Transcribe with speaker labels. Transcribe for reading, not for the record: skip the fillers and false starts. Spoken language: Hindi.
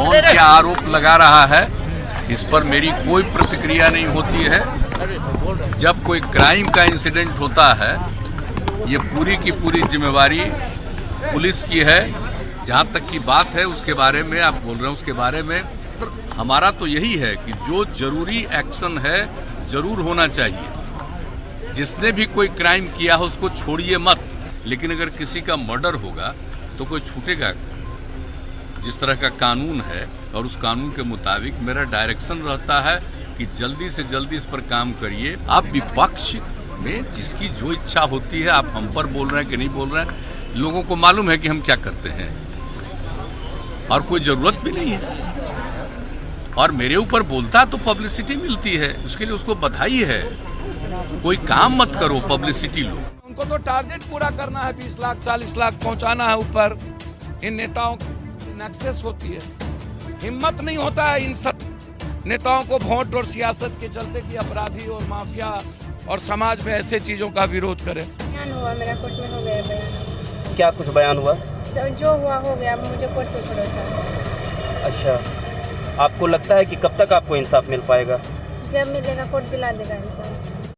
Speaker 1: मौन के आरोप लगा रहा है, इस पर मेरी कोई प्रतिक्रिया नहीं होती है। जब कोई क्राइम का इंसिडेंट होता है, ये पूरी की पूरी जिम्मेवारी पुलिस की है। जहां तक की बात है उसके बारे में आप बोल रहे हैं, उसके बारे में हमारा तो यही है कि जो जरूरी एक्शन है जरूर होना चाहिए। जिसने भी कोई क्राइम किया हो उसको छोड़िए मत, लेकिन अगर किसी का मर्डर होगा तो कोई छूटेगा। जिस तरह का कानून है और उस कानून के मुताबिक मेरा डायरेक्शन रहता है कि जल्दी से जल्दी इस पर काम करिए। आप विपक्ष में जिसकी जो इच्छा होती है, आप हम पर बोल रहे हैं कि नहीं बोल रहे हैं, लोगों को मालूम है कि हम क्या करते हैं और कोई जरूरत भी नहीं है। और मेरे ऊपर बोलता तो पब्लिसिटी मिलती है, उसके लिए उसको बधाई है। कोई काम मत करो, पब्लिसिटी लो।
Speaker 2: उनको तो टारगेट पूरा करना है, 20 लाख 40 लाख पहुंचाना है ऊपर। इन नेताओं की एक्सेस होती है, हिम्मत नहीं होता है इन सब नेताओं को वोट और सियासत के चलते कि अपराधी और माफिया और समाज में ऐसे चीजों का विरोध करें।
Speaker 3: बयान हुआ, मेरा कोर्ट में हो गया बयान।
Speaker 4: क्या कुछ बयान हुआ?
Speaker 3: जो हुआ हो गया, मुझे कोर्ट पे भरोसा है।
Speaker 4: अच्छा, आपको लगता है कि कब तक आपको इंसाफ मिल पाएगा?
Speaker 3: जब मिलेगा कोर्ट दिला देगा इंसान।